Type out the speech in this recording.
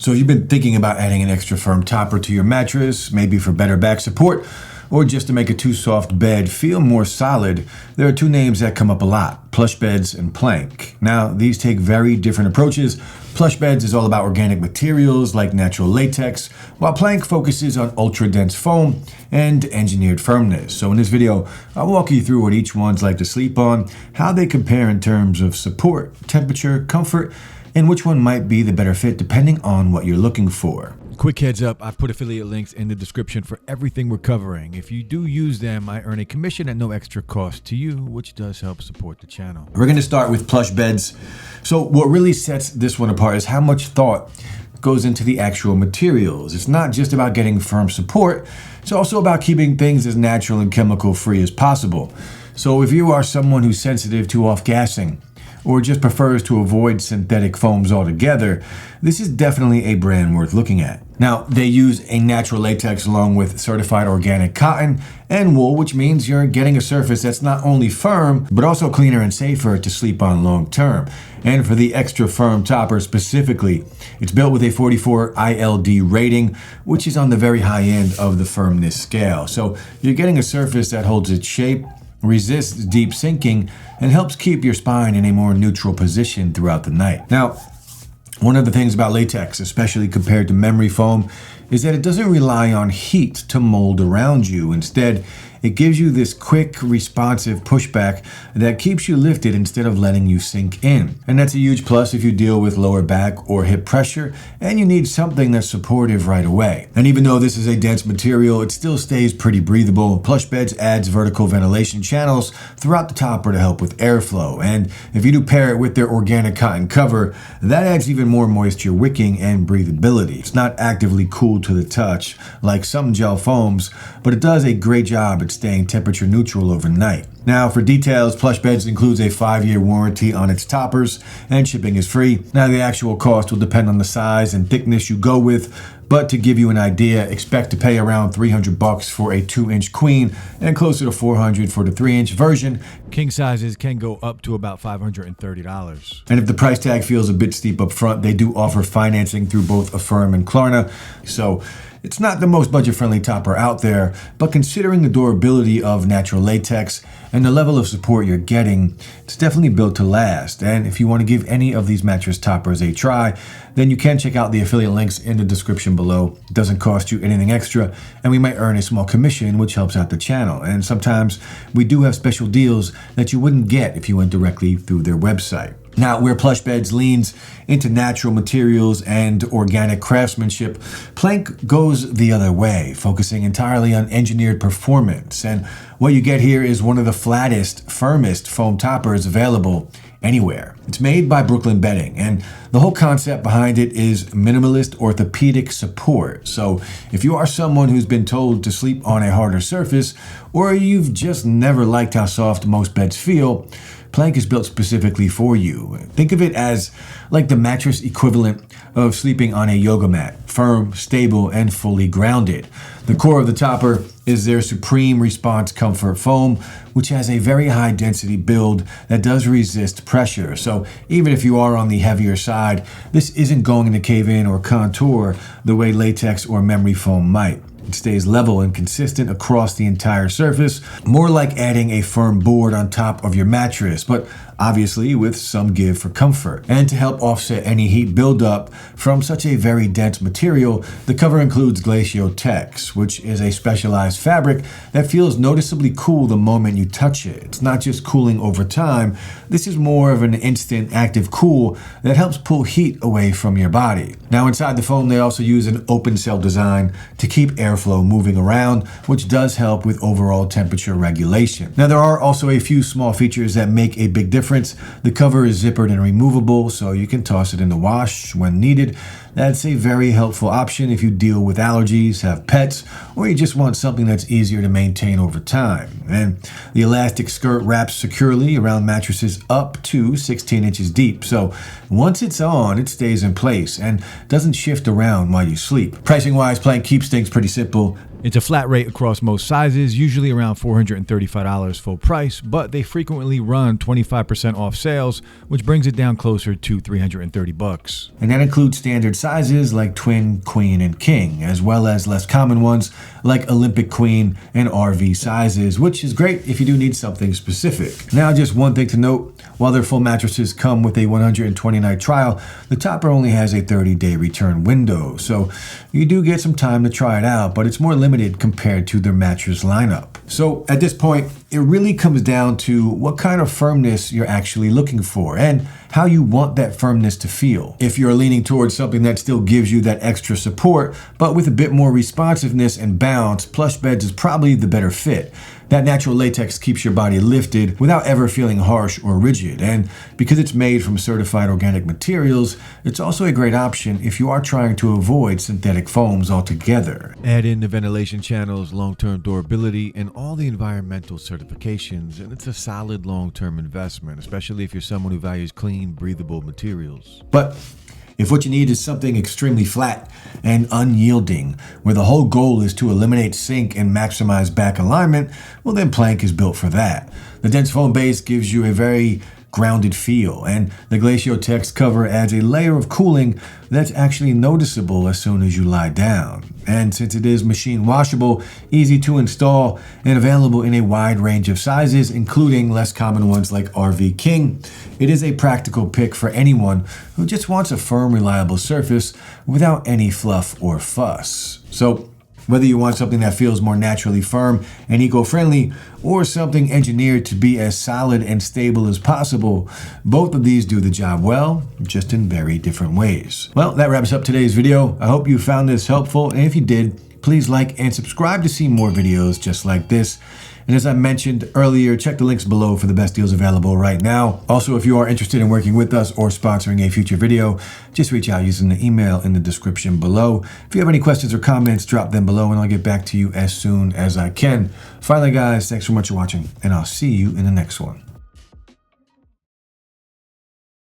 So if you've been thinking about adding an extra firm topper to your mattress, maybe for better back support, or just to make a too soft bed feel more solid, there are two names that come up a lot: PlushBeds and Plank. Now, these take very different approaches. PlushBeds is all about organic materials like natural latex, while Plank focuses on ultra-dense foam and engineered firmness. So in this video, I'll walk you through what each one's like to sleep on, how they compare in terms of support, temperature, comfort, and which one might be the better fit depending on what you're looking for. Quick heads up, I've put affiliate links in the description for everything we're covering. If you do use them, I earn a commission at no extra cost to you, which does help support the channel. We're going to start with PlushBeds. So what really sets this one apart is how much thought goes into the actual materials. It's not just about getting firm support, it's also about keeping things as natural and chemical free as possible. So if you are someone who's sensitive to off-gassing, or just prefers to avoid synthetic foams altogether, this is definitely a brand worth looking at. Now, they use a natural latex along with certified organic cotton and wool, which means you're getting a surface that's not only firm, but also cleaner and safer to sleep on long term. And for the extra firm topper specifically, it's built with a 44 ILD rating, which is on the very high end of the firmness scale. So you're getting a surface that holds its shape, resists deep sinking, and helps keep your spine in a more neutral position throughout the night. Now, one of the things about latex, especially compared to memory foam, is that it doesn't rely on heat to mold around you. Instead, it gives you this quick, responsive pushback that keeps you lifted instead of letting you sink in. And that's a huge plus if you deal with lower back or hip pressure and you need something that's supportive right away. And even though this is a dense material, it still stays pretty breathable. PlushBeds adds vertical ventilation channels throughout the topper to help with airflow. And if you do pair it with their organic cotton cover, that adds even more moisture wicking and breathability. It's not actively cool to the touch like some gel foams, but it does a great job at staying temperature neutral overnight. Now, for details, PlushBeds includes a 5-year warranty on its toppers, and shipping is free. Now, the actual cost will depend on the size and thickness you go with, but to give you an idea, expect to pay around $300 for a 2-inch queen and closer to $400 for the 3-inch version. King sizes can go up to about $530. And if the price tag feels a bit steep up front, they do offer financing through both Affirm and Klarna. So it's not the most budget-friendly topper out there, but considering the durability of natural latex and the level of support you're getting, it's definitely built to last. And if you want to give any of these mattress toppers a try, then you can check out the affiliate links in the description below. It doesn't cost you anything extra, and we might earn a small commission, which helps out the channel. And sometimes we do have special deals that you wouldn't get if you went directly through their website. Now, where PlushBeds leans into natural materials and organic craftsmanship, Plank goes the other way, focusing entirely on engineered performance. And what you get here is one of the flattest, firmest foam toppers available anywhere. It's made by Brooklyn Bedding, and the whole concept behind it is minimalist orthopedic support. So if you are someone who's been told to sleep on a harder surface, or you've just never liked how soft most beds feel, Plank is built specifically for you. Think of it as like the mattress equivalent of sleeping on a yoga mat, firm, stable, and fully grounded. The core of the topper is their Supreme Response Comfort foam, which has a very high density build that does resist pressure. So even if you are on the heavier side, this isn't going to cave in or contour the way latex or memory foam might. It stays level and consistent across the entire surface, more like adding a firm board on top of your mattress, but obviously with some give for comfort. And to help offset any heat buildup from such a very dense material, the cover includes Glacio Tex, which is a specialized fabric that feels noticeably cool the moment you touch it. It's not just cooling over time, this is more of an instant active cool that helps pull heat away from your body. Now, inside the foam, they also use an open cell design to keep airflow moving around, which does help with overall temperature regulation. Now, there are also a few small features that make a big difference. The cover is zippered and removable, so you can toss it in the wash when needed. That's a very helpful option if you deal with allergies, have pets, or you just want something that's easier to maintain over time. And the elastic skirt wraps securely around mattresses up to 16 inches deep, so once it's on, it stays in place and doesn't shift around while you sleep. Pricing-wise, Plank keeps things pretty simple. It's a flat rate across most sizes, usually around $435 full price, but they frequently run 25% off sales, which brings it down closer to $330. And that includes standard sizes like twin, queen, and king, as well as less common ones like Olympic queen and RV sizes, which is great if you do need something specific. Now, just one thing to note, while their full mattresses come with a 120-night trial, the topper only has a 30-day return window, so you do get some time to try it out, but it's more limited compared to their mattress lineup. So at this point, it really comes down to what kind of firmness you're actually looking for and how you want that firmness to feel. If you're leaning towards something that still gives you that extra support, but with a bit more responsiveness and bounce, PlushBeds is probably the better fit. That natural latex keeps your body lifted without ever feeling harsh or rigid. And because it's made from certified organic materials, it's also a great option if you are trying to avoid synthetic foams altogether. Add in the ventilation channels, long-term durability, and all the environmental certifications, and it's a solid long-term investment, especially if you're someone who values clean, breathable materials. But if what you need is something extremely flat and unyielding, where the whole goal is to eliminate sink and maximize back alignment, well then Plank is built for that. The dense foam base gives you a very grounded feel, and the Glacio Text cover adds a layer of cooling that's actually noticeable as soon as you lie down. And since it is machine washable, easy to install, and available in a wide range of sizes, including less common ones like RV King, it is a practical pick for anyone who just wants a firm, reliable surface without any fluff or fuss. So whether you want something that feels more naturally firm and eco-friendly, or something engineered to be as solid and stable as possible, both of these do the job well, just in very different ways. Well, that wraps up today's video. I hope you found this helpful, and if you did, please like and subscribe to see more videos just like this. And as I mentioned earlier, check the links below for the best deals available right now. Also, if you are interested in working with us or sponsoring a future video, just reach out using the email in the description below. If you have any questions or comments, drop them below and I'll get back to you as soon as I can. Finally, guys, thanks so much for watching, and I'll see you in the next one.